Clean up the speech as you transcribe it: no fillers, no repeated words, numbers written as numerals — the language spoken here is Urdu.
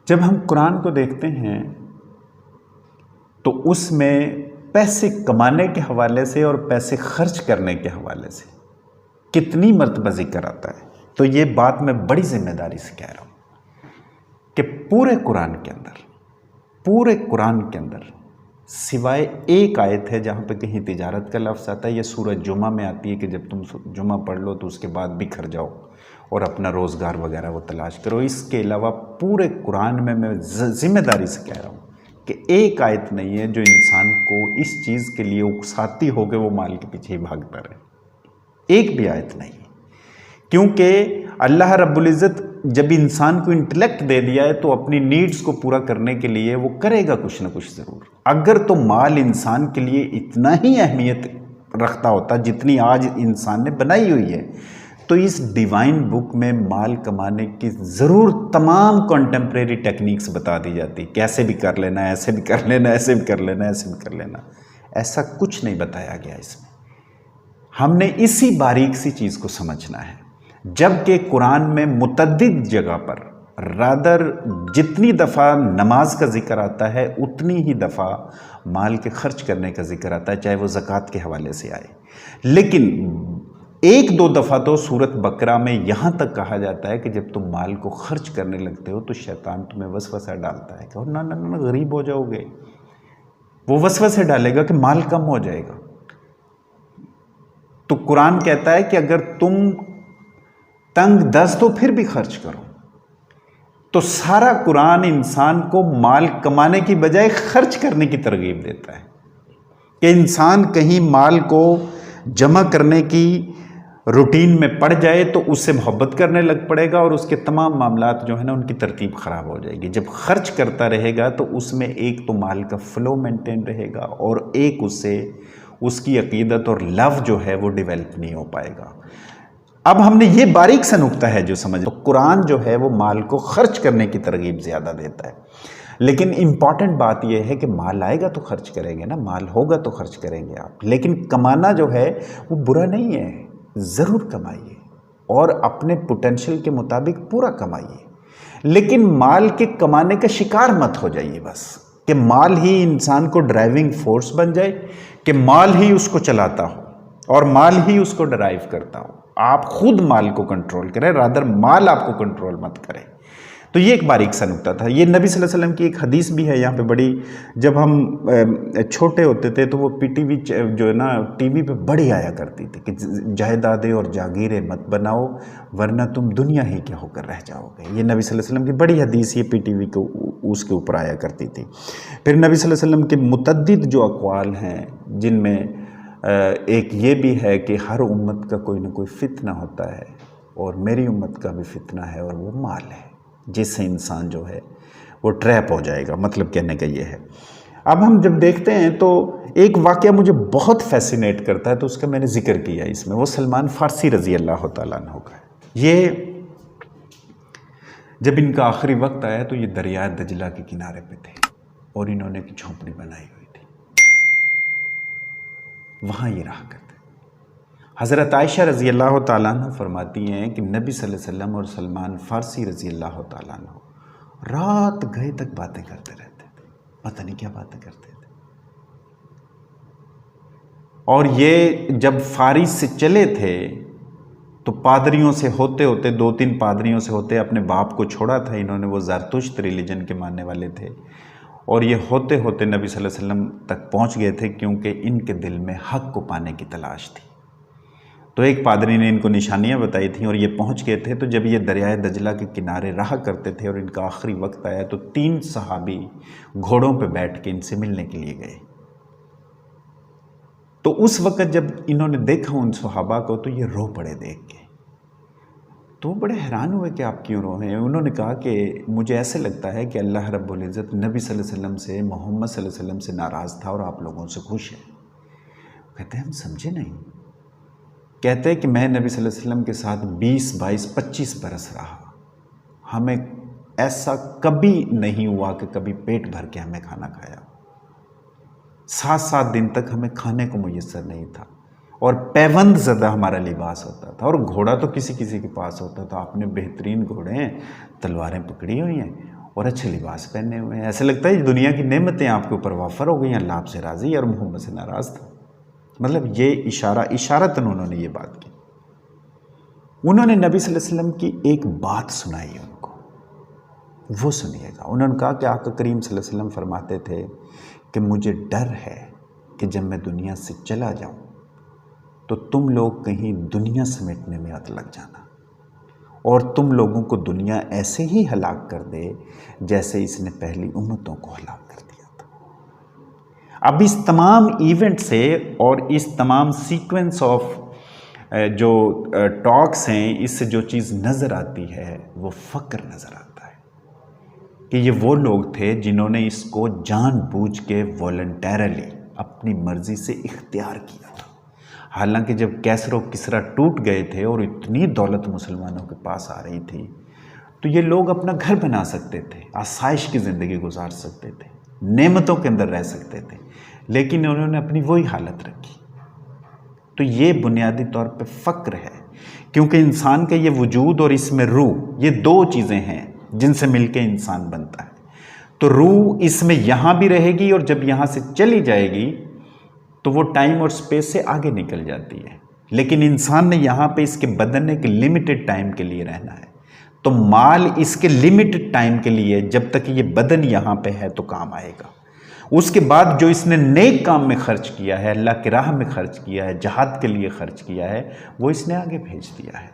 جب ہم قرآن کو دیکھتے ہیں تو اس میں پیسے کمانے کے حوالے سے اور پیسے خرچ کرنے کے حوالے سے کتنی مرتبہ ذکر آتا ہے. تو یہ بات میں بڑی ذمہ داری سے کہہ رہا ہوں کہ پورے قرآن کے اندر سوائے ایک آیت ہے جہاں پہ کہیں تجارت کا لفظ آتا ہے. یہ سورہ جمعہ میں آتی ہے کہ جب تم جمعہ پڑھ لو تو اس کے بعد بکھر جاؤ اور اپنا روزگار وغیرہ وہ تلاش کرو. اس کے علاوہ پورے قرآن میں ذمہ داری سے کہہ رہا ہوں کہ ایک آیت نہیں ہے جو انسان کو اس چیز کے لیے اکساتی ہو کہ وہ مال کے پیچھے ہی بھاگتا رہے. ایک بھی آیت نہیں. کیونکہ اللہ رب العزت جب انسان کو انٹلیکٹ دے دیا ہے تو اپنی نیڈز کو پورا کرنے کے لیے وہ کرے گا کچھ نہ کچھ ضرور. اگر تو مال انسان کے لیے اتنا ہی اہمیت رکھتا ہوتا جتنی آج انسان نے بنائی ہوئی ہے تو اس ڈیوائن بک میں مال کمانے کی ضرور تمام کنٹمپریری ٹیکنیکس بتا دی جاتی. کیسے بھی کر لینا، ایسے بھی کر لینا، ایسے بھی کر لینا، ایسے بھی کر لینا. ایسا کچھ نہیں بتایا گیا اس میں. ہم نے اسی باریک سی چیز کو سمجھنا ہے. جبکہ قرآن میں متعدد جگہ پر رادر جتنی دفعہ نماز کا ذکر آتا ہے اتنی ہی دفعہ مال کے خرچ کرنے کا ذکر آتا ہے، چاہے وہ زکوٰۃ کے حوالے سے آئے. لیکن ایک دو دفعہ تو سورۃ بقرہ میں یہاں تک کہا جاتا ہے کہ جب تم مال کو خرچ کرنے لگتے ہو تو شیطان تمہیں وسوسہ ڈالتا ہے کہ نہ غریب ہو جاؤ گے. وہ وسوسے ڈالے گا کہ مال کم ہو جائے گا. تو قرآن کہتا ہے کہ اگر تم تنگ دست ہو پھر بھی خرچ کرو. تو سارا قرآن انسان کو مال کمانے کی بجائے خرچ کرنے کی ترغیب دیتا ہے کہ انسان کہیں مال کو جمع کرنے کی روٹین میں پڑ جائے تو اس سے محبت کرنے لگ پڑے گا اور اس کے تمام معاملات جو ہے نا ان کی ترتیب خراب ہو جائے گی. جب خرچ کرتا رہے گا تو اس میں ایک تو مال کا فلو مینٹین رہے گا اور ایک اس سے اس کی عقیدت اور لو جو ہے وہ ڈیولپ نہیں ہو پائے گا. اب ہم نے یہ باریک سا نکتہ ہے جو سمجھ. قرآن جو ہے وہ مال کو خرچ کرنے کی ترغیب زیادہ دیتا ہے. لیکن امپورٹنٹ بات یہ ہے کہ مال آئے گا تو خرچ کریں گے نا، مال ہوگا تو خرچ کریں گے آپ. لیکن کمانا جو ہے وہ برا نہیں ہے، ضرور کمائیے اور اپنے پوٹینشل کے مطابق پورا کمائیے. لیکن مال کے کمانے کا شکار مت ہو جائیے بس کہ مال ہی انسان کو ڈرائیونگ فورس بن جائے، کہ مال ہی اس کو چلاتا ہو اور مال ہی اس کو ڈرائیو کرتا ہو. آپ خود مال کو کنٹرول کریں، رادر مال آپ کو کنٹرول مت کرے. تو یہ ایک باریک سا نکتہ تھا. یہ نبی صلی اللہ علیہ وسلم کی ایک حدیث بھی ہے یہاں پہ بڑی. جب ہم چھوٹے ہوتے تھے تو وہ پی ٹی وی جو ہے نا ٹی وی پہ بڑی آیا کرتی تھی کہ جائیدادیں اور جاگیریں مت بناؤ ورنہ تم دنیا ہی کے ہو کر رہ جاؤ گے. یہ نبی صلی اللہ علیہ وسلم کی بڑی حدیث یہ پی ٹی وی کو اس کے اوپر آیا کرتی تھی. پھر نبی صلی اللہ علیہ وسلم کے متعدد جو اقوال ہیں جن میں ایک یہ بھی ہے کہ ہر امت کا کوئی نہ کوئی فتنہ ہوتا ہے اور میری امت کا بھی فتنہ ہے اور وہ مال ہے جس سے انسان جو ہے وہ ٹریپ ہو جائے گا. مطلب کہنے کا یہ ہے. اب ہم جب دیکھتے ہیں تو ایک واقعہ مجھے بہت فیسینیٹ کرتا ہے تو اس کا میں نے ذکر کیا اس میں، وہ سلمان فارسی رضی اللہ تعالیٰ عنہ کا ہے. یہ جب ان کا آخری وقت آیا تو یہ دریائے دجلہ کے کنارے پہ تھے اور انہوں نے ایک جھونپڑی بنائی ہوئی تھی، وہاں یہ رہا کرتے. حضرت عائشہ رضی اللہ تعالیٰ عنہ فرماتی ہیں کہ نبی صلی اللہ علیہ وسلم اور سلمان فارسی رضی اللہ تعالیٰ عنہ رات گئے تک باتیں کرتے رہتے تھے، پتہ نہیں کیا باتیں کرتے تھے. اور یہ جب فارس سے چلے تھے تو پادریوں سے ہوتے ہوتے 2-3 پادریوں سے ہوتے اپنے باپ کو چھوڑا تھا انہوں نے، وہ زرتشت ریلیجن کے ماننے والے تھے، اور یہ ہوتے ہوتے نبی صلی اللہ علیہ وسلم تک پہنچ گئے تھے کیونکہ ان کے دل میں حق کو پانے کی تلاش تھی. تو ایک پادری نے ان کو نشانیاں بتائی تھیں اور یہ پہنچ گئے تھے. تو جب یہ دریائے دجلہ کے کنارے رہا کرتے تھے اور ان کا آخری وقت آیا تو 3 صحابی گھوڑوں پہ بیٹھ کے ان سے ملنے کے لیے گئے. تو اس وقت جب انہوں نے دیکھا ان صحابہ کو تو یہ رو پڑے دیکھ کے. تو بڑے حیران ہوئے کہ آپ کیوں رو ہیں. انہوں نے کہا کہ مجھے ایسے لگتا ہے کہ اللہ رب العزت نبی صلی اللہ علیہ وسلم سے، محمد صلی اللہ علیہ وسلم سے ناراض تھا اور آپ لوگوں سے خوش ہے. کہتے ہیں ہم سمجھے نہیں. کہتے ہیں کہ میں نبی صلی اللہ علیہ وسلم کے ساتھ 20، 22، 25 برس رہا، ہمیں ایسا کبھی نہیں ہوا کہ کبھی پیٹ بھر کے ہمیں کھانا کھایا. 7 دن تک ہمیں کھانے کو میسر نہیں تھا اور پیوند زدہ ہمارا لباس ہوتا تھا اور گھوڑا تو کسی کسی کے پاس ہوتا تھا. آپ نے بہترین گھوڑے ہیں، تلواریں پکڑی ہوئی ہیں اور اچھے لباس پہنے ہوئے ہیں، ایسا لگتا ہے یہ دنیا کی نعمتیں آپ کے اوپر وافر ہو گئی ہیں، اللہ آپ سے راضی اور محمد سے ناراض تھا۔ مطلب یہ اشارتاً انہوں نے یہ بات کی۔ انہوں نے نبی صلی اللہ علیہ وسلم کی ایک بات سنائی ان کو، وہ سنیے گا۔ انہوں نے کہا کہ آقا کریم صلی اللہ علیہ وسلم فرماتے تھے کہ مجھے ڈر ہے کہ جب میں دنیا سے چلا جاؤں تو تم لوگ کہیں دنیا سمیٹنے میں مت لگ جانا، اور تم لوگوں کو دنیا ایسے ہی ہلاک کر دے جیسے اس نے پہلی امتوں کو ہلاک کر دیا تھا۔ اب اس تمام ایونٹ سے اور اس تمام سیکوینس آف جو ٹاکس ہیں، اس سے جو چیز نظر آتی ہے وہ فقر نظر آتا ہے کہ یہ وہ لوگ تھے جنہوں نے اس کو جان بوجھ کے والنٹیرلی اپنی مرضی سے اختیار کیا تھا۔ حالانکہ جب کیسر و کسرا ٹوٹ گئے تھے اور اتنی دولت مسلمانوں کے پاس آ رہی تھی تو یہ لوگ اپنا گھر بنا سکتے تھے، آسائش کی زندگی گزار سکتے تھے، نعمتوں کے اندر رہ سکتے تھے، لیکن انہوں نے اپنی وہی حالت رکھی۔ تو یہ بنیادی طور پہ فقر ہے، کیونکہ انسان کا یہ وجود اور اس میں روح، یہ دو چیزیں ہیں جن سے مل کے انسان بنتا ہے۔ تو روح اس میں یہاں بھی رہے گی اور جب یہاں سے چلی جائے گی تو وہ ٹائم اور سپیس سے آگے نکل جاتی ہے، لیکن انسان نے یہاں پہ اس کے بدن نے ایک لمیٹڈ ٹائم کے لیے رہنا ہے۔ تو مال اس کے لمیٹڈ ٹائم کے لیے، جب تک یہ بدن یہاں پہ ہے تو کام آئے گا۔ اس کے بعد جو اس نے نیک کام میں خرچ کیا ہے، اللہ کی راہ میں خرچ کیا ہے، جہاد کے لیے خرچ کیا ہے، وہ اس نے آگے بھیج دیا ہے۔